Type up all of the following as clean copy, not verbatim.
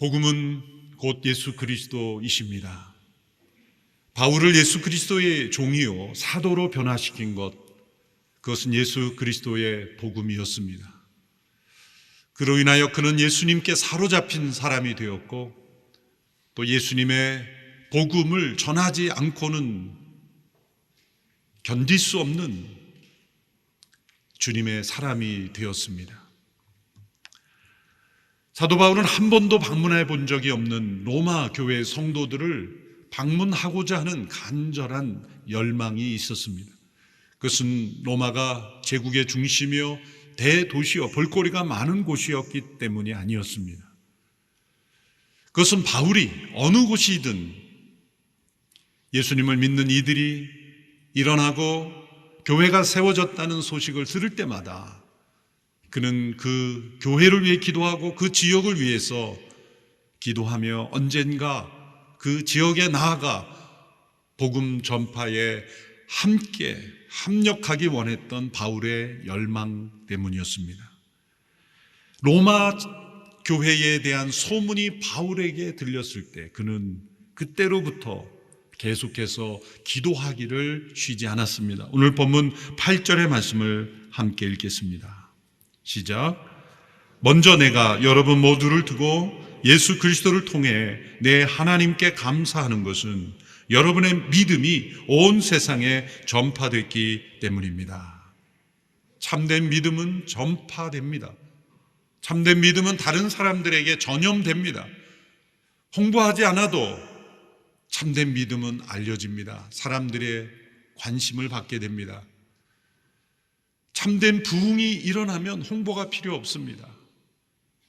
복음은 곧 예수 그리스도이십니다. 바울을 예수 그리스도의 종이요 사도로 변화시킨 것, 그것은 예수 그리스도의 복음이었습니다. 그로 인하여 그는 예수님께 사로잡힌 사람이 되었고, 또 예수님의 복음을 전하지 않고는 견딜 수 없는 주님의 사람이 되었습니다. 사도 바울은 한 번도 방문해 본 적이 없는 로마 교회 성도들을 방문하고자 하는 간절한 열망이 있었습니다. 그것은 로마가 제국의 중심이요 대도시요 볼거리가 많은 곳이었기 때문이 아니었습니다. 그것은 바울이 어느 곳이든 예수님을 믿는 이들이 일어나고 교회가 세워졌다는 소식을 들을 때마다 그는 그 교회를 위해 기도하고 그 지역을 위해서 기도하며 언젠가 그 지역에 나아가 복음 전파에 함께 합력하기 원했던 바울의 열망 때문이었습니다. 로마 교회에 대한 소문이 바울에게 들렸을 때 그는 그때로부터 계속해서 기도하기를 쉬지 않았습니다. 오늘 본문 8절의 말씀을 함께 읽겠습니다. 시작. 먼저 내가 여러분 모두를 두고 예수 그리스도를 통해 내 하나님께 감사하는 것은 여러분의 믿음이 온 세상에 전파됐기 때문입니다. 참된 믿음은 전파됩니다. 참된 믿음은 다른 사람들에게 전염됩니다. 홍보하지 않아도 참된 믿음은 알려집니다. 사람들의 관심을 받게 됩니다. 참된 부흥이 일어나면 홍보가 필요 없습니다.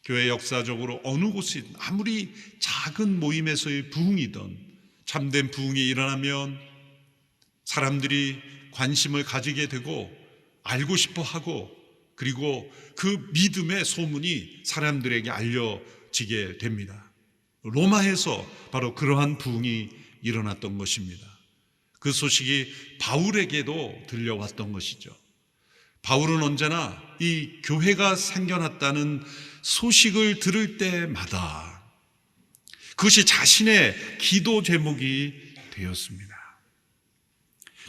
교회 역사적으로 어느 곳이든 아무리 작은 모임에서의 부흥이든 참된 부흥이 일어나면 사람들이 관심을 가지게 되고 알고 싶어 하고, 그리고 그 믿음의 소문이 사람들에게 알려지게 됩니다. 로마에서 바로 그러한 부흥이 일어났던 것입니다. 그 소식이 바울에게도 들려왔던 것이죠. 바울은 언제나 이 교회가 생겨났다는 소식을 들을 때마다 그것이 자신의 기도 제목이 되었습니다.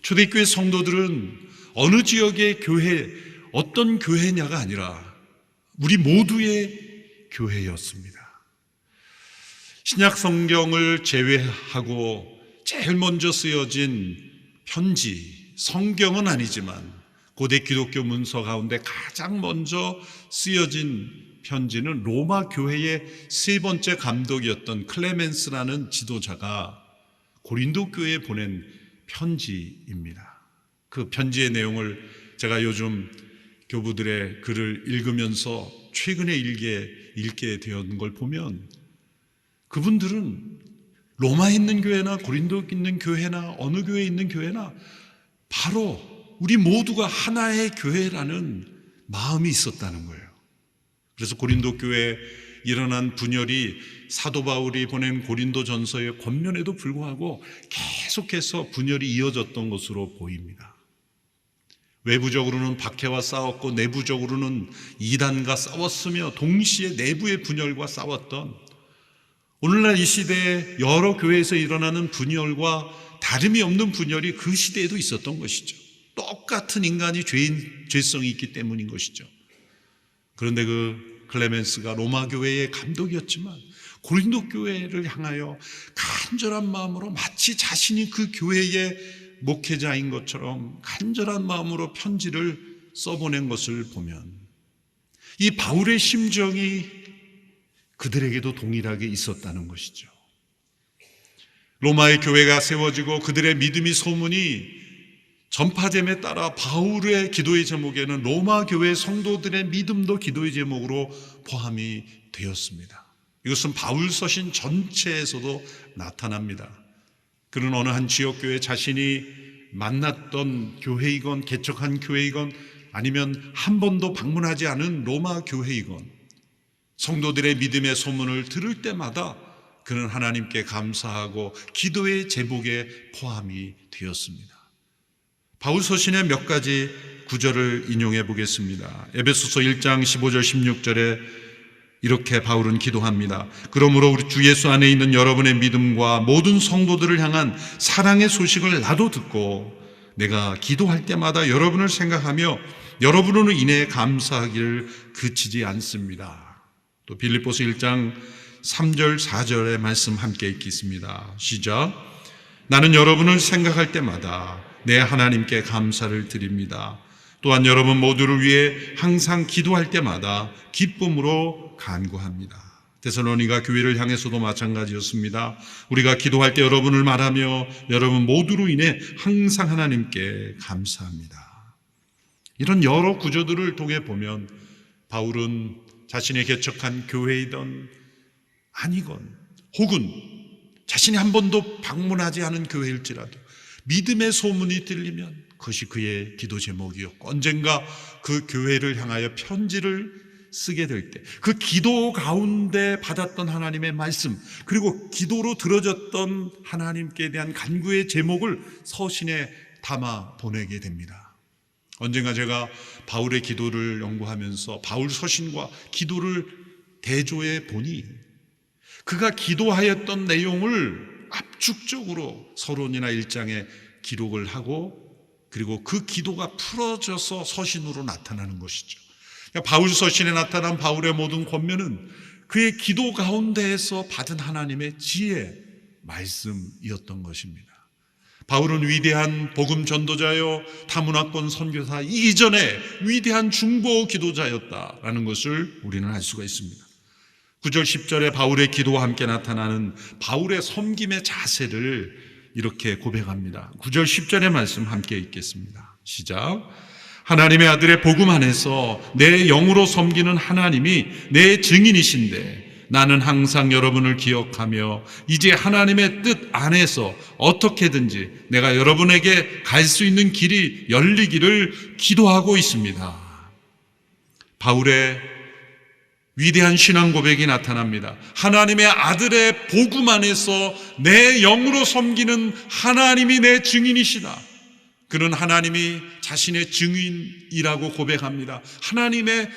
초대교회 성도들은 어느 지역의 교회, 어떤 교회냐가 아니라 우리 모두의 교회였습니다. 신약 성경을 제외하고 제일 먼저 쓰여진 편지, 성경은 아니지만 고대 기독교 문서 가운데 가장 먼저 쓰여진 편지는 로마 교회의 세 번째 감독이었던 클레멘스라는 지도자가 고린도 교회에 보낸 편지입니다. 그 편지의 내용을 제가 요즘 교부들의 글을 읽으면서 최근에 읽게 되었는 걸 보면 그분들은 로마에 있는 교회나 고린도에 있는 교회나 어느 교회에 있는 교회나 바로 우리 모두가 하나의 교회라는 마음이 있었다는 거예요. 그래서 고린도 교회에 일어난 분열이 사도 바울이 보낸 고린도 전서의 권면에도 불구하고 계속해서 분열이 이어졌던 것으로 보입니다. 외부적으로는 박해와 싸웠고 내부적으로는 이단과 싸웠으며 동시에 내부의 분열과 싸웠던, 오늘날 이 시대에 여러 교회에서 일어나는 분열과 다름이 없는 분열이 그 시대에도 있었던 것이죠. 똑같은 인간이 죄성이 있기 때문인 것이죠. 그런데 그 클레멘스가 로마 교회의 감독이었지만 고린도 교회를 향하여 간절한 마음으로 마치 자신이 그 교회의 목회자인 것처럼 간절한 마음으로 편지를 써보낸 것을 보면 이 바울의 심정이 그들에게도 동일하게 있었다는 것이죠. 로마의 교회가 세워지고 그들의 믿음이 소문이 전파됨에 따라 바울의 기도의 제목에는 로마 교회 성도들의 믿음도 기도의 제목으로 포함이 되었습니다. 이것은 바울 서신 전체에서도 나타납니다. 그는 어느 한 지역교회 자신이 만났던 교회이건 개척한 교회이건 아니면 한 번도 방문하지 않은 로마 교회이건 성도들의 믿음의 소문을 들을 때마다 그는 하나님께 감사하고 기도의 제목에 포함이 되었습니다. 바울 서신의 몇 가지 구절을 인용해 보겠습니다. 에베소서 1장 15절 16절에 이렇게 바울은 기도합니다. 그러므로 우리 주 예수 안에 있는 여러분의 믿음과 모든 성도들을 향한 사랑의 소식을 나도 듣고 내가 기도할 때마다 여러분을 생각하며 여러분으로 인해 감사하기를 그치지 않습니다. 또 빌립보서 1장 3절 4절의 말씀 함께 읽겠습니다. 시작. 나는 여러분을 생각할 때마다 내 하나님께 감사를 드립니다. 또한 여러분 모두를 위해 항상 기도할 때마다 기쁨으로 간구합니다. 데살로니가 교회를 향해서도 마찬가지였습니다. 우리가 기도할 때 여러분을 말하며 여러분 모두로 인해 항상 하나님께 감사합니다. 이런 여러 구조들을 통해 보면 바울은 자신의 개척한 교회이든 아니건 혹은 자신이 한 번도 방문하지 않은 교회일지라도 믿음의 소문이 들리면 그것이 그의 기도 제목이었고 언젠가 그 교회를 향하여 편지를 쓰게 될 때 그 기도 가운데 받았던 하나님의 말씀 그리고 기도로 들어졌던 하나님께 대한 간구의 제목을 서신에 담아 보내게 됩니다. 언젠가 제가 바울의 기도를 연구하면서 바울 서신과 기도를 대조해 보니 그가 기도하였던 내용을 압축적으로 서론이나 1장에 기록을 하고 그리고 그 기도가 풀어져서 서신으로 나타나는 것이죠. 그러니까 바울 서신에 나타난 바울의 모든 권면은 그의 기도 가운데에서 받은 하나님의 지혜 말씀이었던 것입니다. 바울은 위대한 복음 전도자요 다문화권 선교사 이전에 위대한 중보 기도자였다라는 것을 우리는 알 수가 있습니다. 9절 10절에 바울의 기도와 함께 나타나는 바울의 섬김의 자세를 이렇게 고백합니다. 9절 10절의 말씀 함께 읽겠습니다. 시작. 하나님의 아들의 복음 안에서 내 영으로 섬기는 하나님이 내 증인이신데 나는 항상 여러분을 기억하며 이제 하나님의 뜻 안에서 어떻게든지 내가 여러분에게 갈 수 있는 길이 열리기를 기도하고 있습니다. 바울의 위대한 신앙 고백이 나타납니다. 하나님의 아들의 복음 안에서 내 영으로 섬기는 하나님이 내 증인이시다. 그는 하나님이 자신의 증인이라고 고백합니다. 하나님의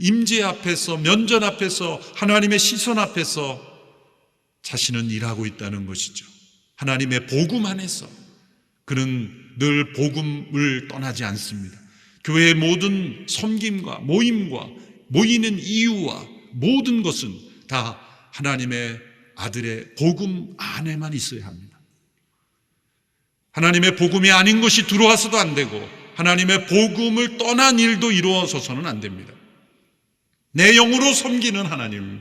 임재 앞에서 면전 앞에서 하나님의 시선 앞에서 자신은 일하고 있다는 것이죠. 하나님의 복음 안에서 그는 늘 복음을 떠나지 않습니다. 교회의 모든 섬김과 모임과 모이는 이유와 모든 것은 다 하나님의 아들의 복음 안에만 있어야 합니다. 하나님의 복음이 아닌 것이 들어와서도 안 되고 하나님의 복음을 떠난 일도 이루어져서는 안 됩니다. 내 영으로 섬기는 하나님,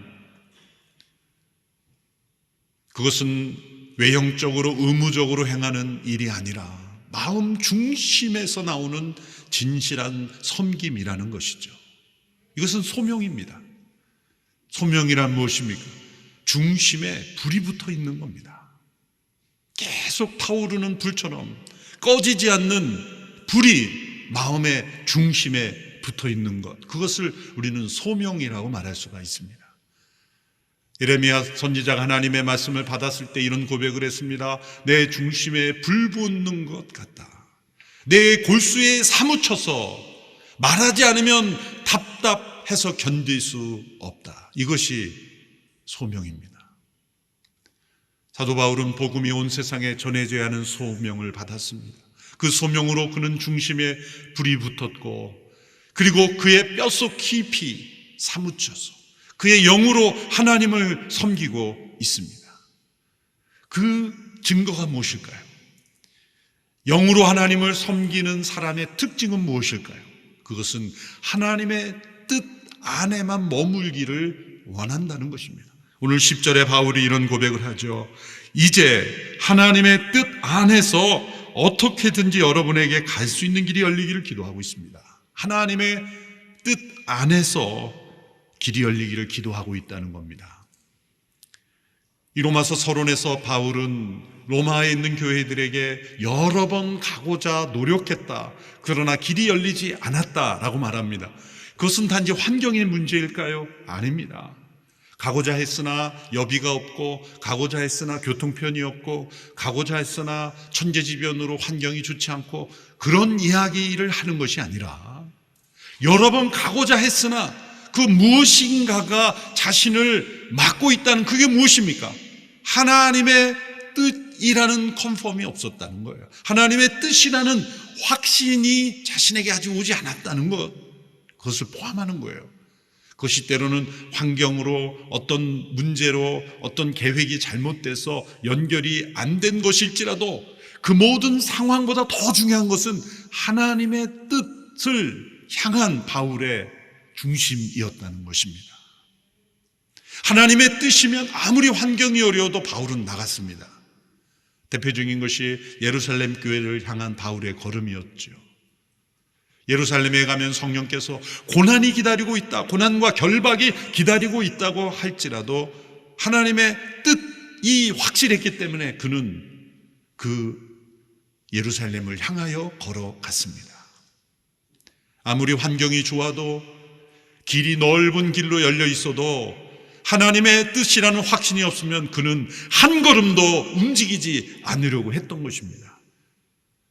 그것은 외형적으로 의무적으로 행하는 일이 아니라 마음 중심에서 나오는 진실한 섬김이라는 것이죠. 이것은 소명입니다. 소명이란 무엇입니까? 중심에 불이 붙어 있는 겁니다. 계속 타오르는 불처럼 꺼지지 않는 불이 마음의 중심에 붙어 있는 것, 그것을 우리는 소명이라고 말할 수가 있습니다. 예레미야 선지자가 하나님의 말씀을 받았을 때 이런 고백을 했습니다. 내 중심에 불 붙는 것 같다. 내 골수에 사무쳐서 말하지 않으면 답답해서 견딜 수 없다. 이것이 소명입니다. 사도 바울은 복음이 온 세상에 전해져야 하는 소명을 받았습니다. 그 소명으로 그는 중심에 불이 붙었고 그리고 그의 뼛속 깊이 사무쳐서 그의 영으로 하나님을 섬기고 있습니다. 그 증거가 무엇일까요? 영으로 하나님을 섬기는 사람의 특징은 무엇일까요? 그것은 하나님의 뜻 안에만 머물기를 원한다는 것입니다. 오늘 10절에 바울이 이런 고백을 하죠. 이제 하나님의 뜻 안에서 어떻게든지 여러분에게 갈 수 있는 길이 열리기를 기도하고 있습니다. 하나님의 뜻 안에서 길이 열리기를 기도하고 있다는 겁니다. 이 로마서 서론에서 바울은 로마에 있는 교회들에게 여러 번 가고자 노력했다. 그러나 길이 열리지 않았다라고 말합니다. 그것은 단지 환경의 문제일까요? 아닙니다. 가고자 했으나 여비가 없고 가고자 했으나 교통편이 없고 가고자 했으나 천재지변으로 환경이 좋지 않고 그런 이야기를 하는 것이 아니라 여러 번 가고자 했으나 그 무엇인가가 자신을 막고 있다는 그게 무엇입니까? 하나님의 뜻이라는 컨펌이 없었다는 거예요. 하나님의 뜻이라는 확신이 자신에게 아직 오지 않았다는 것, 그것을 포함하는 거예요. 그것이 때로는 환경으로, 어떤 문제로, 어떤 계획이 잘못돼서 연결이 안 된 것일지라도 그 모든 상황보다 더 중요한 것은 하나님의 뜻을 향한 바울의 중심이었다는 것입니다. 하나님의 뜻이면 아무리 환경이 어려워도 바울은 나갔습니다. 대표적인 것이 예루살렘 교회를 향한 바울의 걸음이었죠. 예루살렘에 가면 성령께서 고난이 기다리고 있다, 고난과 결박이 기다리고 있다고 할지라도 하나님의 뜻이 확실했기 때문에 그는 그 예루살렘을 향하여 걸어갔습니다. 아무리 환경이 좋아도, 길이 넓은 길로 열려 있어도 하나님의 뜻이라는 확신이 없으면 그는 한 걸음도 움직이지 않으려고 했던 것입니다.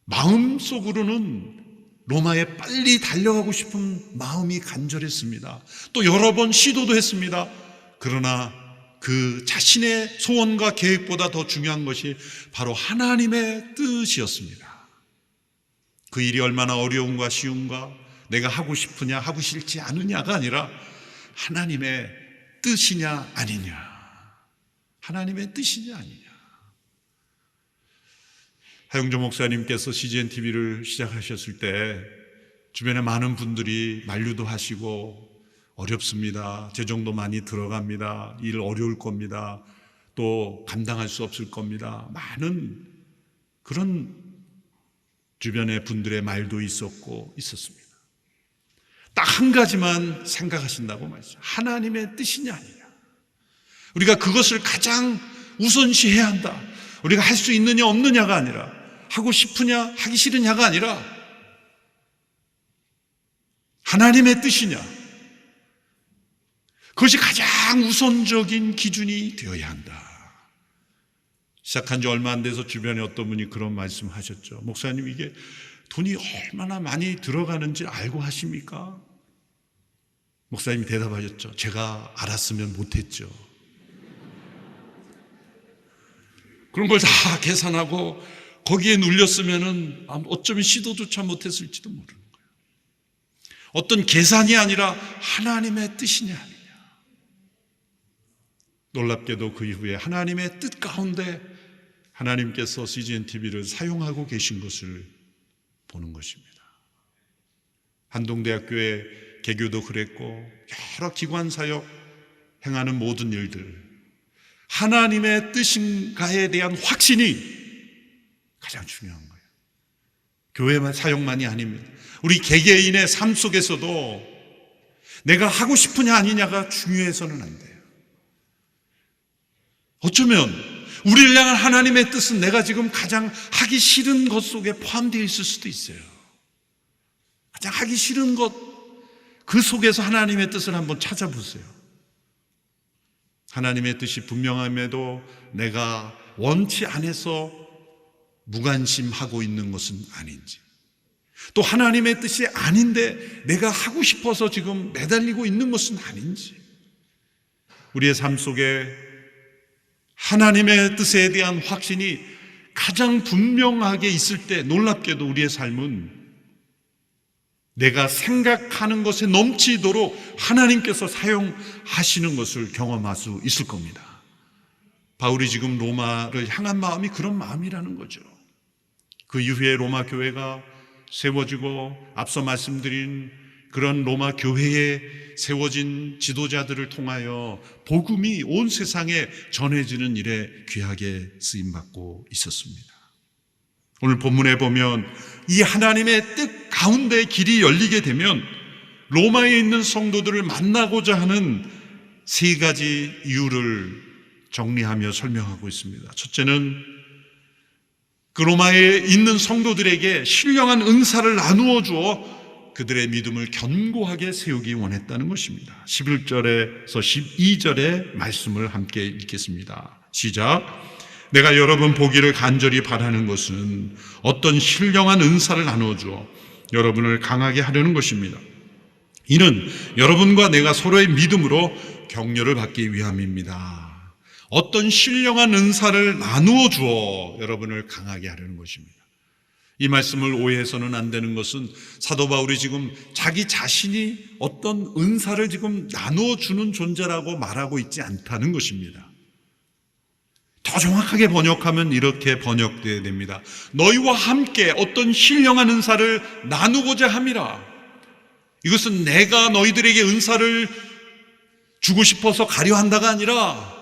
마음속으로는 로마에 빨리 달려가고 싶은 마음이 간절했습니다. 또 여러 번 시도도 했습니다. 그러나 그 자신의 소원과 계획보다 더 중요한 것이 바로 하나님의 뜻이었습니다. 그 일이 얼마나 어려운가 쉬운가, 내가 하고 싶으냐 하고 싫지 않으냐가 아니라 하나님의 뜻이냐 아니냐, 하나님의 뜻이냐 아니냐. 하용조 목사님께서 CGN TV를 시작하셨을 때 주변에 많은 분들이 만류도 하시고 어렵습니다, 재정도 많이 들어갑니다, 일 어려울 겁니다, 또 감당할 수 없을 겁니다, 많은 그런 주변의 분들의 말도 있었습니다. 딱 한 가지만 생각하신다고 말이죠. 하나님의 뜻이냐 아니냐. 우리가 그것을 가장 우선시해야 한다. 우리가 할 수 있느냐 없느냐가 아니라, 하고 싶으냐 하기 싫으냐가 아니라 하나님의 뜻이냐, 그것이 가장 우선적인 기준이 되어야 한다. 시작한 지 얼마 안 돼서 주변에 어떤 분이 그런 말씀하셨죠. 목사님, 이게 돈이 얼마나 많이 들어가는지 알고 하십니까? 목사님이 대답하셨죠. 제가 알았으면 못했죠. 그런 걸 다 계산하고 거기에 눌렸으면은 어쩌면 시도조차 못했을지도 모르는 거예요. 어떤 계산이 아니라 하나님의 뜻이냐 아니냐. 놀랍게도 그 이후에 하나님의 뜻 가운데 하나님께서 CGN TV를 사용하고 계신 것을 보는 것입니다. 한동대학교의 개교도 그랬고 여러 기관 사역 행하는 모든 일들, 하나님의 뜻인가에 대한 확신이 가장 중요한 거예요. 교회만 사역만이 아닙니다. 우리 개개인의 삶 속에서도 내가 하고 싶으냐 아니냐가 중요해서는 안 돼요. 어쩌면 우리를 향한 하나님의 뜻은 내가 지금 가장 하기 싫은 것 속에 포함되어 있을 수도 있어요. 가장 하기 싫은 것, 그 속에서 하나님의 뜻을 한번 찾아보세요. 하나님의 뜻이 분명함에도 내가 원치 않아서 무관심하고 있는 것은 아닌지, 또 하나님의 뜻이 아닌데 내가 하고 싶어서 지금 매달리고 있는 것은 아닌지, 우리의 삶 속에 하나님의 뜻에 대한 확신이 가장 분명하게 있을 때 놀랍게도 우리의 삶은 내가 생각하는 것에 넘치도록 하나님께서 사용하시는 것을 경험할 수 있을 겁니다. 바울이 지금 로마를 향한 마음이 그런 마음이라는 거죠. 그 이후에 로마 교회가 세워지고 앞서 말씀드린 그런 로마 교회에 세워진 지도자들을 통하여 복음이 온 세상에 전해지는 일에 귀하게 쓰임받고 있었습니다. 오늘 본문에 보면 이 하나님의 뜻 가운데 길이 열리게 되면 로마에 있는 성도들을 만나고자 하는 세 가지 이유를 정리하며 설명하고 있습니다. 첫째는 그 로마에 있는 성도들에게 신령한 은사를 나누어 주어 그들의 믿음을 견고하게 세우기 원했다는 것입니다. 11절에서 12절의 말씀을 함께 읽겠습니다. 시작. 내가 여러분 보기를 간절히 바라는 것은 어떤 신령한 은사를 나누어 주어 여러분을 강하게 하려는 것입니다. 이는 여러분과 내가 서로의 믿음으로 격려를 받기 위함입니다. 어떤 신령한 은사를 나누어 주어 여러분을 강하게 하려는 것입니다. 이 말씀을 오해해서는 안 되는 것은 사도 바울이 지금 자기 자신이 어떤 은사를 지금 나누어 주는 존재라고 말하고 있지 않다는 것입니다. 더 정확하게 번역하면 이렇게 번역되어야 됩니다. 너희와 함께 어떤 신령한 은사를 나누고자 함이라. 이것은 내가 너희들에게 은사를 주고 싶어서 가려 한다가 아니라,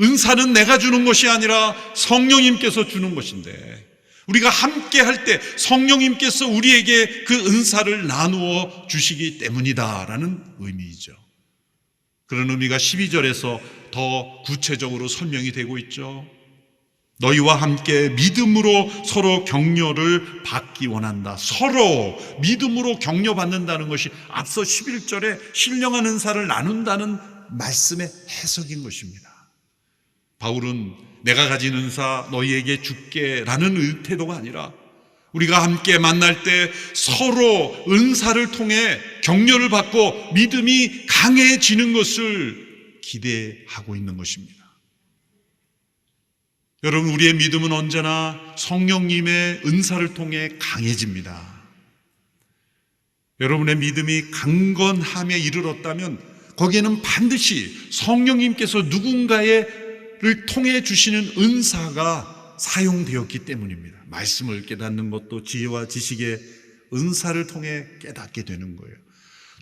은사는 내가 주는 것이 아니라 성령님께서 주는 것인데, 우리가 함께 할 때 성령님께서 우리에게 그 은사를 나누어 주시기 때문이다라는 의미이죠. 그런 의미가 12절에서 더 구체적으로 설명이 되고 있죠. 너희와 함께 믿음으로 서로 격려를 받기 원한다. 서로 믿음으로 격려받는다는 것이 앞서 11절에 신령한 은사를 나눈다는 말씀의 해석인 것입니다. 바울은 내가 가진 은사 너희에게 줄게 라는 태도가 아니라, 우리가 함께 만날 때 서로 은사를 통해 격려를 받고 믿음이 강해지는 것을 기대하고 있는 것입니다. 여러분, 우리의 믿음은 언제나 성령님의 은사를 통해 강해집니다. 여러분의 믿음이 강건함에 이르렀다면 거기에는 반드시 성령님께서 누군가를 통해 주시는 은사가 사용되었기 때문입니다. 말씀을 깨닫는 것도 지혜와 지식의 은사를 통해 깨닫게 되는 거예요.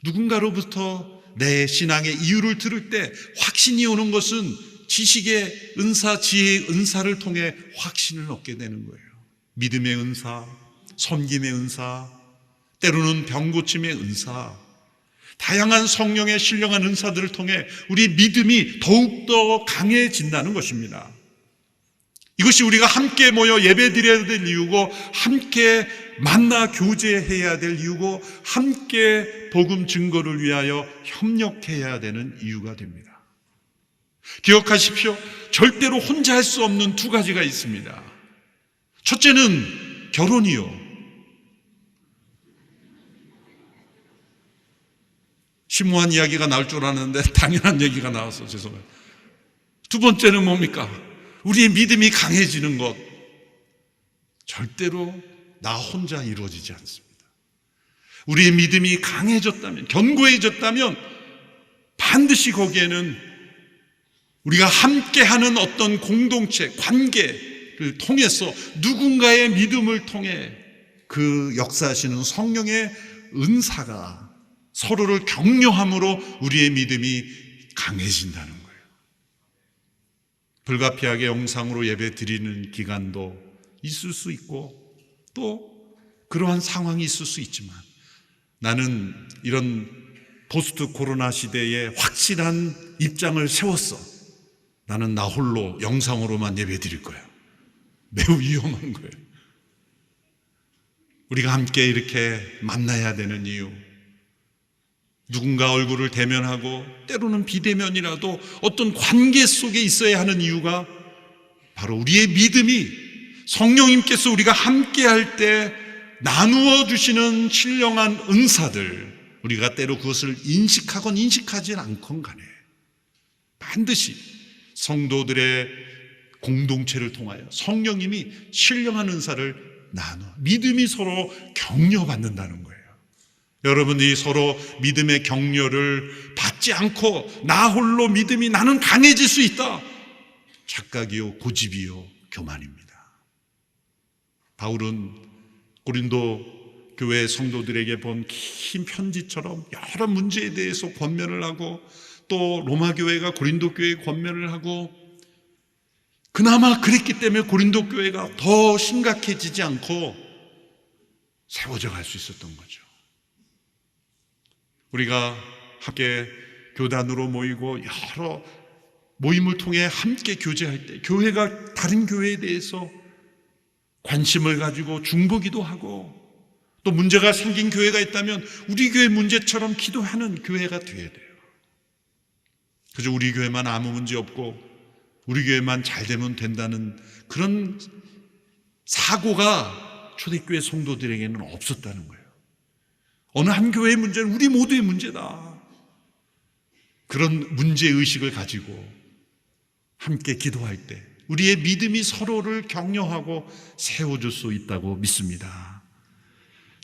누군가로부터 내 신앙의 이유를 들을 때 확신이 오는 것은 지식의 은사, 지혜의 은사를 통해 확신을 얻게 되는 거예요. 믿음의 은사, 섬김의 은사, 때로는 병고침의 은사, 다양한 성령의 신령한 은사들을 통해 우리 믿음이 더욱더 강해진다는 것입니다. 이것이 우리가 함께 모여 예배드려야 될 이유고, 함께 만나 교제해야 될 이유고, 함께 복음 증거를 위하여 협력해야 되는 이유가 됩니다. 기억하십시오. 절대로 혼자 할 수 없는 두 가지가 있습니다. 첫째는 결혼이요. 심오한 이야기가 나올 줄 알았는데 당연한 얘기가 나와서 죄송해요. 두 번째는 뭡니까? 우리의 믿음이 강해지는 것. 절대로 나 혼자 이루어지지 않습니다. 우리의 믿음이 강해졌다면, 견고해졌다면 반드시 거기에는 우리가 함께하는 어떤 공동체, 관계를 통해서, 누군가의 믿음을 통해 그 역사하시는 성령의 은사가 서로를 격려함으로 우리의 믿음이 강해진다는 거예요. 불가피하게 영상으로 예배 드리는 기간도 있을 수 있고, 또 그러한 상황이 있을 수 있지만, 나는 이런 포스트 코로나 시대에 확실한 입장을 세웠어. 나는 나 홀로 영상으로만 예배 드릴 거야. 매우 위험한 거예요. 우리가 함께 이렇게 만나야 되는 이유, 누군가 얼굴을 대면하고 때로는 비대면이라도 어떤 관계 속에 있어야 하는 이유가 바로 우리의 믿음이 성령님께서 우리가 함께 할 때 나누어 주시는 신령한 은사들, 우리가 때로 그것을 인식하건 인식하지 않건 간에 반드시 성도들의 공동체를 통하여 성령님이 신령한 은사를 나누어 믿음이 서로 격려받는다는 거예요. 여러분이 서로 믿음의 격려를 받지 않고 나 홀로 믿음이 나는 강해질 수 있다, 착각이요 고집이요 교만입니다. 바울은 고린도 교회 성도들에게 본 긴 편지처럼 여러 문제에 대해서 권면을 하고, 또 로마 교회가 고린도 교회에 권면을 하고, 그나마 그랬기 때문에 고린도 교회가 더 심각해지지 않고 세워져 갈 수 있었던 거죠. 우리가 함께 교단으로 모이고 여러 모임을 통해 함께 교제할 때 교회가 다른 교회에 대해서 관심을 가지고 중보기도 하고, 또 문제가 생긴 교회가 있다면 우리 교회 문제처럼 기도하는 교회가 되어야 돼요. 그저 우리 교회만 아무 문제 없고 우리 교회만 잘 되면 된다는 그런 사고가 초대교회 성도들에게는 없었다는 거예요. 어느 한 교회의 문제는 우리 모두의 문제다. 그런 문제의식을 가지고 함께 기도할 때 우리의 믿음이 서로를 격려하고 세워줄 수 있다고 믿습니다.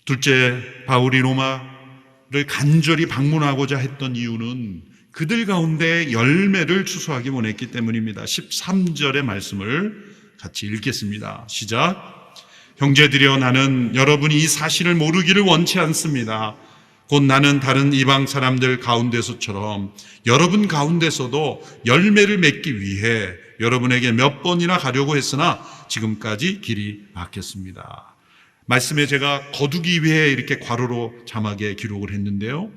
둘째, 바울이 로마를 간절히 방문하고자 했던 이유는 그들 가운데 열매를 추수하기 원했기 때문입니다. 13절의 말씀을 같이 읽겠습니다. 시작. 형제들이여, 나는 여러분이 이 사실을 모르기를 원치 않습니다. 곧 나는 다른 이방 사람들 가운데서처럼 여러분 가운데서도 열매를 맺기 위해 여러분에게 몇 번이나 가려고 했으나 지금까지 길이 막혔습니다. 말씀에 제가 거두기 위해 이렇게 괄호로 자막에 기록을 했는데요.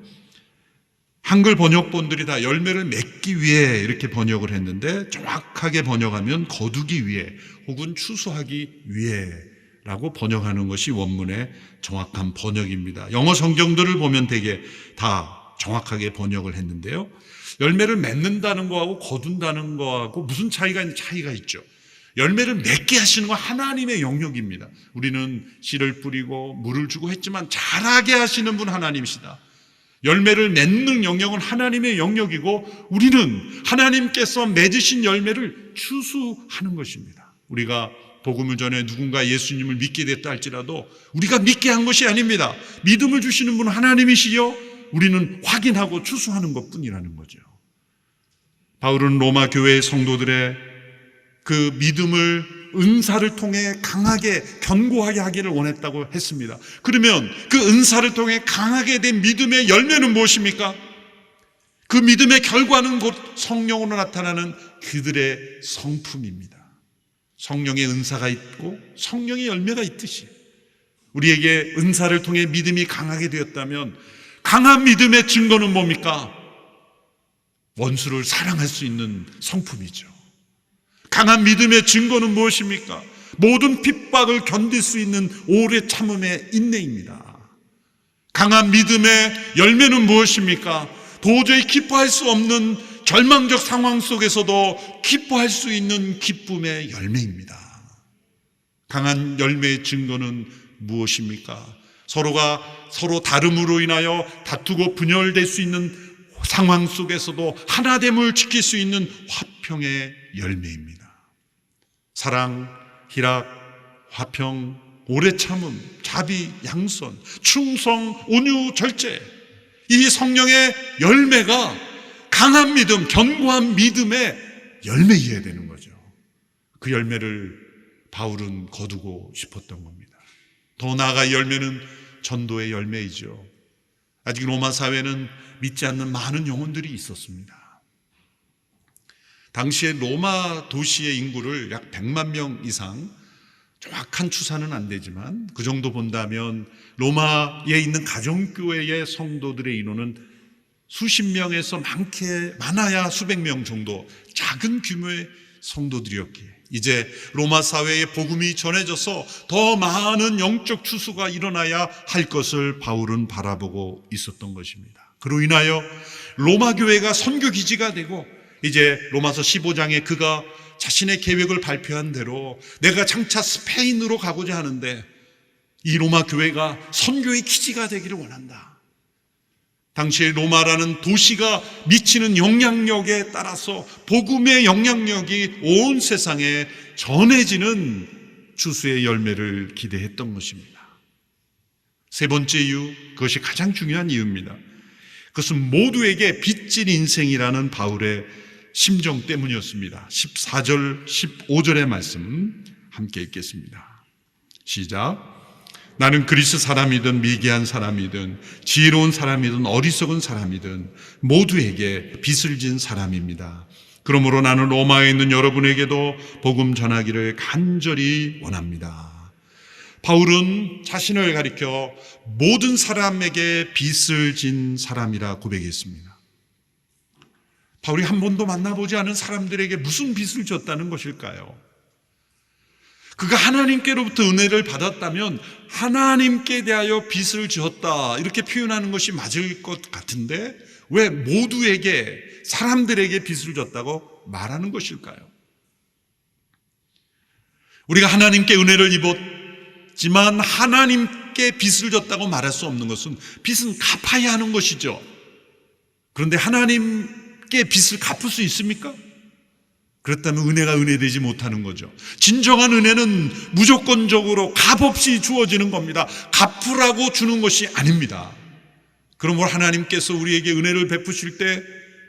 한글 번역본들이 다 열매를 맺기 위해 이렇게 번역을 했는데 정확하게 번역하면 거두기 위해 혹은 추수하기 위해 라고 번역하는 것이 원문의 정확한 번역입니다. 영어 성경들을 보면 되게 다 정확하게 번역을 했는데요. 열매를 맺는다는 거하고 거둔다는 거하고 무슨 차이가 있죠. 열매를 맺게 하시는 건 하나님의 영역입니다. 우리는 씨를 뿌리고 물을 주고 했지만 자라게 하시는 분 하나님이시다. 열매를 맺는 영역은 하나님의 영역이고 우리는 하나님께서 맺으신 열매를 추수하는 것입니다. 우리가 복음을 전해 누군가 예수님을 믿게 됐다 할지라도 우리가 믿게 한 것이 아닙니다. 믿음을 주시는 분은 하나님이시요 우리는 확인하고 추수하는 것뿐이라는 거죠. 바울은 로마 교회의 성도들의 그 믿음을 은사를 통해 강하게 견고하게 하기를 원했다고 했습니다. 그러면 그 은사를 통해 강하게 된 믿음의 열매는 무엇입니까? 그 믿음의 결과는 곧 성령으로 나타나는 그들의 성품입니다. 성령의 은사가 있고 성령의 열매가 있듯이 우리에게 은사를 통해 믿음이 강하게 되었다면 강한 믿음의 증거는 뭡니까? 원수를 사랑할 수 있는 성품이죠. 강한 믿음의 증거는 무엇입니까? 모든 핍박을 견딜 수 있는 오래 참음의 인내입니다. 강한 믿음의 열매는 무엇입니까? 도저히 기뻐할 수 없는 절망적 상황 속에서도 기뻐할 수 있는 기쁨의 열매입니다. 강한 열매의 증거는 무엇입니까? 서로가 서로 다름으로 인하여 다투고 분열될 수 있는 상황 속에서도 하나됨을 지킬 수 있는 화평의 열매입니다. 사랑, 희락, 화평, 오래 참음, 자비, 양선, 충성, 온유, 절제, 이 성령의 열매가 강한 믿음, 견고한 믿음의 열매여야 되는 거죠. 그 열매를 바울은 거두고 싶었던 겁니다. 더 나아가 열매는 전도의 열매이죠. 아직 로마 사회는 믿지 않는 많은 영혼들이 있었습니다. 당시에 로마 도시의 인구를 약 100만 명 이상, 정확한 추산은 안 되지만 그 정도 본다면 로마에 있는 가정교회의 성도들의 인원은 수십 명에서 많아야 수백 명 정도 작은 규모의 성도들이었기에 이제 로마 사회에 복음이 전해져서 더 많은 영적 추수가 일어나야 할 것을 바울은 바라보고 있었던 것입니다. 그로 인하여 로마 교회가 선교 기지가 되고 이제 로마서 15장에 그가 자신의 계획을 발표한 대로 내가 장차 스페인으로 가고자 하는데 이 로마 교회가 선교의 기지가 되기를 원한다. 당시에 로마라는 도시가 미치는 영향력에 따라서 복음의 영향력이 온 세상에 전해지는 추수의 열매를 기대했던 것입니다. 세 번째 이유, 그것이 가장 중요한 이유입니다. 그것은 모두에게 빚진 인생이라는 바울의 심정 때문이었습니다. 14절, 15절의 말씀 함께 읽겠습니다. 시작. 나는 그리스 사람이든 미개한 사람이든 지혜로운 사람이든 어리석은 사람이든 모두에게 빚을 진 사람입니다. 그러므로 나는 로마에 있는 여러분에게도 복음 전하기를 간절히 원합니다. 바울은 자신을 가리켜 모든 사람에게 빚을 진 사람이라 고백했습니다. 바울이 한 번도 만나보지 않은 사람들에게 무슨 빚을 졌다는 것일까요? 그가 하나님께로부터 은혜를 받았다면 하나님께 대하여 빚을 지었다 이렇게 표현하는 것이 맞을 것 같은데 왜 모두에게 사람들에게 빚을 졌다고 말하는 것일까요? 우리가 하나님께 은혜를 입었지만 하나님 하나님께 빚을 졌다고 말할 수 없는 것은 빚은 갚아야 하는 것이죠. 그런데 하나님께 빚을 갚을 수 있습니까? 그렇다면 은혜가 은혜되지 못하는 거죠. 진정한 은혜는 무조건적으로 값없이 주어지는 겁니다. 갚으라고 주는 것이 아닙니다. 그러므로 하나님께서 우리에게 은혜를 베푸실 때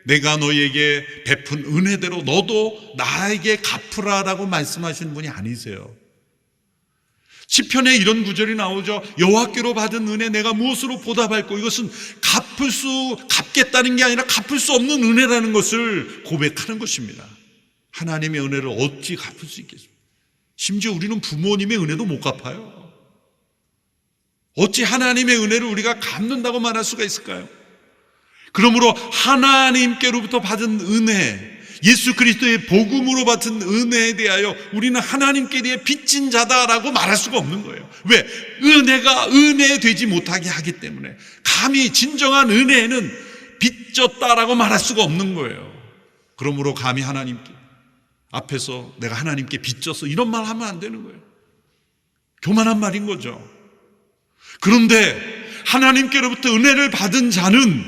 내가 너희에게 베푼 은혜대로 너도 나에게 갚으라라고 말씀하시는 분이 아니세요. 시편에 이런 구절이 나오죠. 여호와께로 받은 은혜 내가 무엇으로 보답할꼬. 이것은 갚겠다는 게 아니라 갚을 수 없는 은혜라는 것을 고백하는 것입니다. 하나님의 은혜를 어찌 갚을 수 있겠습니까? 심지어 우리는 부모님의 은혜도 못 갚아요. 어찌 하나님의 은혜를 우리가 갚는다고 말할 수가 있을까요? 그러므로 하나님께로부터 받은 은혜, 예수 그리스도의 복음으로 받은 은혜에 대하여 우리는 하나님께 대해 빚진 자다라고 말할 수가 없는 거예요. 왜? 은혜가 은혜되지 못하게 하기 때문에. 감히 진정한 은혜에는 빚졌다라고 말할 수가 없는 거예요. 그러므로 감히 하나님께 앞에서 내가 하나님께 빚졌어 이런 말 하면 안 되는 거예요. 교만한 말인 거죠. 그런데 하나님께로부터 은혜를 받은 자는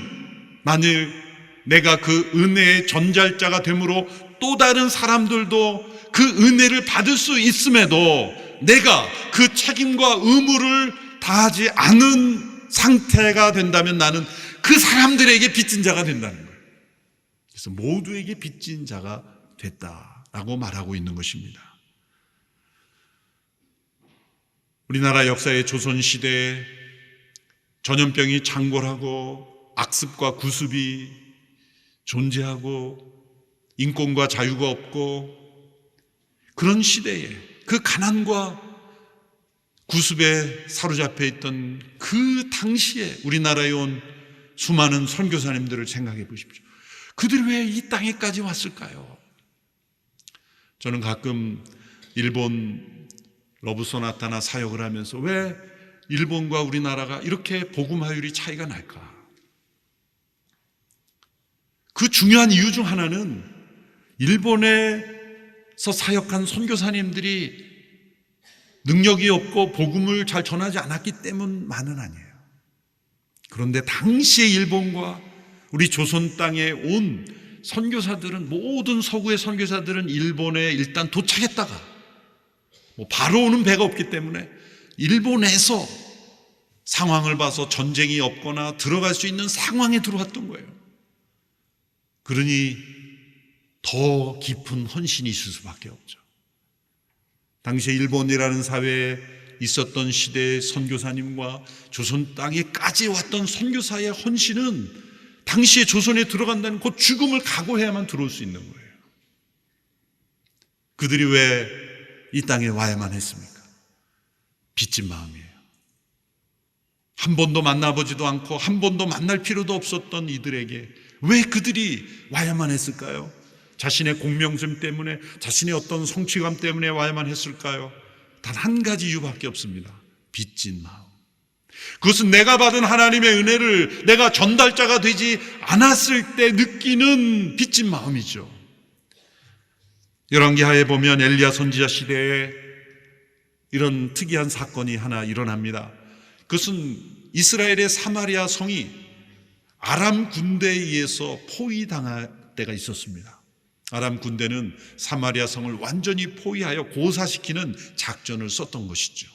만일 내가 그 은혜의 전달자가 되므로 또 다른 사람들도 그 은혜를 받을 수 있음에도 내가 그 책임과 의무를 다하지 않은 상태가 된다면 나는 그 사람들에게 빚진 자가 된다는 거예요. 그래서 모두에게 빚진 자가 됐다라고 말하고 있는 것입니다. 우리나라 역사의 조선시대에 전염병이 창궐하고 악습과 구습이 존재하고 인권과 자유가 없고 그런 시대에 그 가난과 구습에 사로잡혀 있던 그 당시에 우리나라에 온 수많은 선교사님들을 생각해 보십시오. 그들이 왜 이 땅에까지 왔을까요? 저는 가끔 일본 러브소나타나 사역을 하면서 왜 일본과 우리나라가 이렇게 복음화율이 차이가 날까? 그 중요한 이유 중 하나는 일본에서 사역한 선교사님들이 능력이 없고 복음을 잘 전하지 않았기 때문만은 아니에요. 그런데 당시의 일본과 우리 조선 땅에 온 선교사들은, 모든 서구의 선교사들은 일본에 일단 도착했다가 바로 오는 배가 없기 때문에 일본에서 상황을 봐서 전쟁이 없거나 들어갈 수 있는 상황에 들어왔던 거예요. 그러니 더 깊은 헌신이 있을 수밖에 없죠. 당시에 일본이라는 사회에 있었던 시대의 선교사님과 조선 땅에까지 왔던 선교사의 헌신은 당시에 조선에 들어간다는 그 죽음을 각오해야만 들어올 수 있는 거예요. 그들이 왜 이 땅에 와야만 했습니까? 빚진 마음이에요. 한 번도 만나보지도 않고 한 번도 만날 필요도 없었던 이들에게 왜 그들이 와야만 했을까요? 자신의 공명심 때문에, 자신의 어떤 성취감 때문에 와야만 했을까요? 단 한 가지 이유밖에 없습니다. 빚진 마음. 그것은 내가 받은 하나님의 은혜를 내가 전달자가 되지 않았을 때 느끼는 빚진 마음이죠. 열왕기하에 보면 엘리야 선지자 시대에 이런 특이한 사건이 하나 일어납니다. 그것은 이스라엘의 사마리아 성이 아람 군대에 의해서 포위당할 때가 있었습니다. 아람 군대는 사마리아 성을 완전히 포위하여 고사시키는 작전을 썼던 것이죠.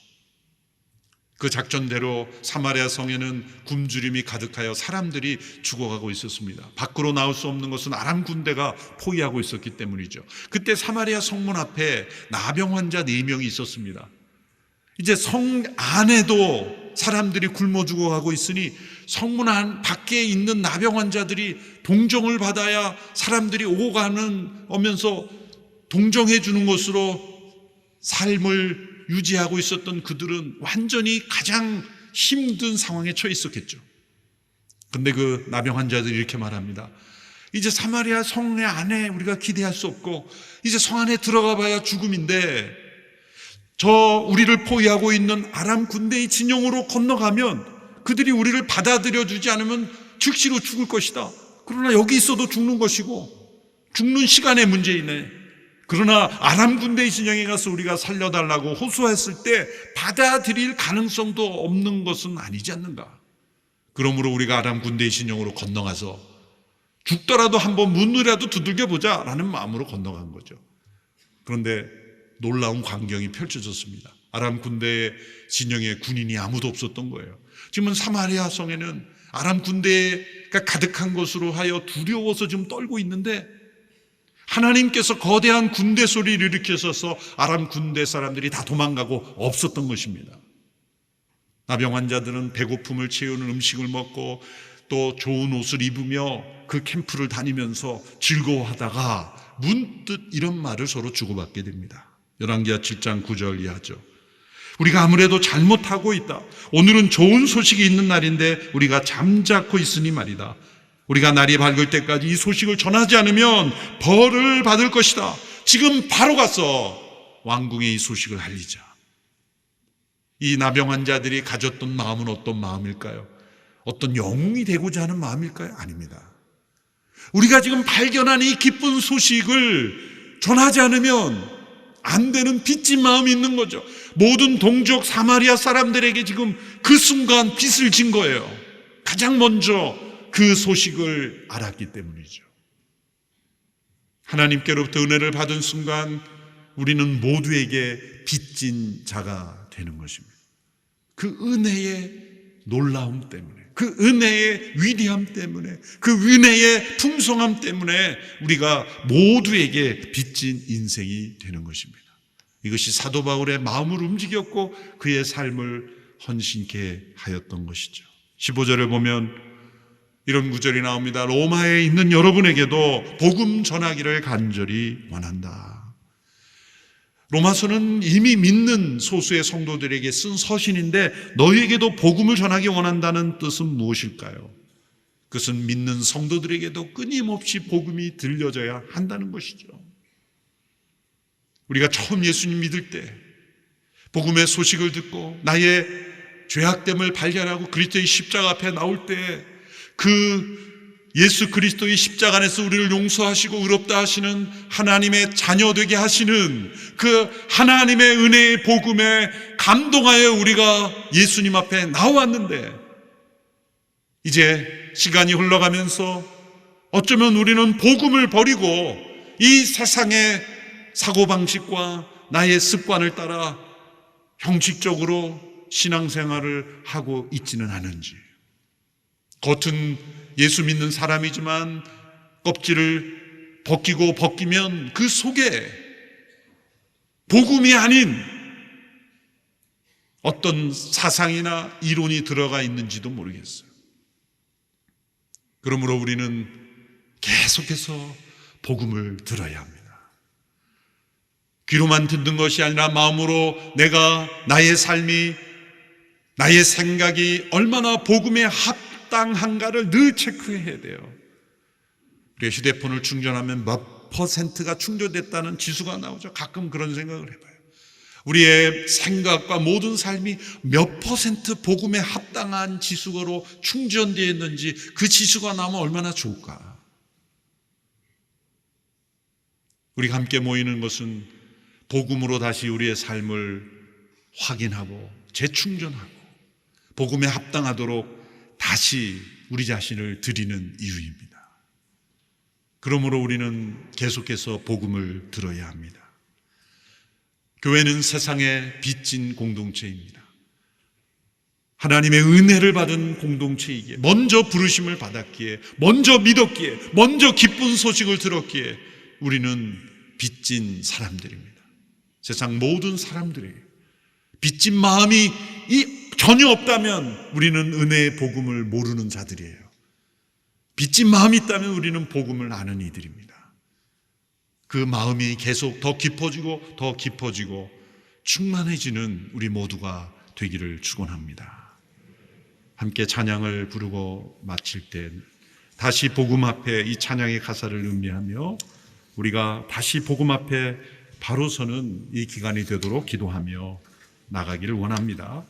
그 작전대로 사마리아 성에는 굶주림이 가득하여 사람들이 죽어가고 있었습니다. 밖으로 나올 수 없는 것은 아람 군대가 포위하고 있었기 때문이죠. 그때 사마리아 성문 앞에 나병 환자 4명이 있었습니다. 이제 성 안에도 사람들이 굶어 죽어가고 있으니 성문 안 밖에 있는 나병 환자들이 동정을 받아야 사람들이 오면서 동정해 주는 것으로 삶을 유지하고 있었던 그들은 완전히 가장 힘든 상황에 처해 있었겠죠. 근데 그 나병 환자들이 이렇게 말합니다. 이제 사마리아 성의 안에 우리가 기대할 수 없고 이제 성 안에 들어가 봐야 죽음인데 저 우리를 포위하고 있는 아람 군대의 진영으로 건너가면 그들이 우리를 받아들여 주지 않으면 즉시로 죽을 것이다. 그러나 여기 있어도 죽는 것이고 죽는 시간의 문제이네. 그러나 아람 군대의 진영에 가서 우리가 살려달라고 호소했을 때 받아들일 가능성도 없는 것은 아니지 않는가. 그러므로 우리가 아람 군대의 진영으로 건너가서 죽더라도 한번 문이라도 두들겨보자 라는 마음으로 건너간 거죠. 그런데 놀라운 광경이 펼쳐졌습니다. 아람 군대의 진영에 군인이 아무도 없었던 거예요. 지금은 사마리아 성에는 아람 군대가 가득한 것으로 하여 두려워서 지금 떨고 있는데 하나님께서 거대한 군대 소리를 일으키셔서 아람 군대 사람들이 다 도망가고 없었던 것입니다. 나병 환자들은 배고픔을 채우는 음식을 먹고 또 좋은 옷을 입으며 그 캠프를 다니면서 즐거워하다가 문득 이런 말을 서로 주고받게 됩니다. 열왕기하 7장 9절 이하죠. 우리가 아무래도 잘못하고 있다. 오늘은 좋은 소식이 있는 날인데 우리가 잠자코 있으니 말이다. 우리가 날이 밝을 때까지 이 소식을 전하지 않으면 벌을 받을 것이다. 지금 바로 가서 왕궁에 이 소식을 알리자. 이 나병 환자들이 가졌던 마음은 어떤 마음일까요? 어떤 영웅이 되고자 하는 마음일까요? 아닙니다. 우리가 지금 발견한 이 기쁜 소식을 전하지 않으면 안 되는 빚진 마음이 있는 거죠. 모든 동족 사마리아 사람들에게 지금 그 순간 빚을 진 거예요. 가장 먼저 그 소식을 알았기 때문이죠. 하나님께로부터 은혜를 받은 순간 우리는 모두에게 빚진 자가 되는 것입니다. 그 은혜의 놀라움 때문에, 그 은혜의 위대함 때문에, 그 은혜의 풍성함 때문에 우리가 모두에게 빚진 인생이 되는 것입니다. 이것이 사도 바울의 마음을 움직였고 그의 삶을 헌신케 하였던 것이죠. 15절을 보면 이런 구절이 나옵니다. 로마에 있는 여러분에게도 복음 전하기를 간절히 원한다. 로마서는 이미 믿는 소수의 성도들에게 쓴 서신인데 너희에게도 복음을 전하기 원한다는 뜻은 무엇일까요? 그것은 믿는 성도들에게도 끊임없이 복음이 들려져야 한다는 것이죠. 우리가 처음 예수님 믿을 때 복음의 소식을 듣고 나의 죄악됨을 발견하고 그리스도의 십자가 앞에 나올 때 그 예수 그리스도의 십자가 안에서 우리를 용서하시고 의롭다 하시는 하나님의 자녀 되게 하시는 그 하나님의 은혜의 복음에 감동하여 우리가 예수님 앞에 나왔는데 이제 시간이 흘러가면서 어쩌면 우리는 복음을 버리고 이 세상의 사고방식과 나의 습관을 따라 형식적으로 신앙생활을 하고 있지는 않은지, 겉은 예수 믿는 사람이지만 껍질을 벗기면 그 속에 복음이 아닌 어떤 사상이나 이론이 들어가 있는지도 모르겠어요. 그러므로 우리는 계속해서 복음을 들어야 합니다. 귀로만 듣는 것이 아니라 마음으로 내가 나의 삶이, 나의 생각이 얼마나 복음에 합당한가를 늘 체크해야 돼요. 우리 휴대폰을 충전하면 몇 %가 충전됐다는 지수가 나오죠. 가끔 그런 생각을 해봐요. 우리의 생각과 모든 삶이 몇 % 복음에 합당한 지수로 충전되어 있는지 그 지수가 나오면 얼마나 좋을까. 우리가 함께 모이는 것은 복음으로 다시 우리의 삶을 확인하고 재충전하고 복음에 합당하도록 다시 우리 자신을 드리는 이유입니다. 그러므로 우리는 계속해서 복음을 들어야 합니다. 교회는 세상의 빚진 공동체입니다. 하나님의 은혜를 받은 공동체이기에, 먼저 부르심을 받았기에, 먼저 믿었기에, 먼저 기쁜 소식을 들었기에 우리는 빚진 사람들입니다. 세상 모든 사람들에게 빚진 마음이 전혀 없다면 우리는 은혜의 복음을 모르는 자들이에요. 빚진 마음이 있다면 우리는 복음을 아는 이들입니다. 그 마음이 계속 더 깊어지고 더 깊어지고 충만해지는 우리 모두가 되기를 축원합니다. 함께 찬양을 부르고 마칠 때 다시 복음 앞에 이 찬양의 가사를 음미하며 우리가 다시 복음 앞에 바로 서는 이 기간이 되도록 기도하며 나가기를 원합니다.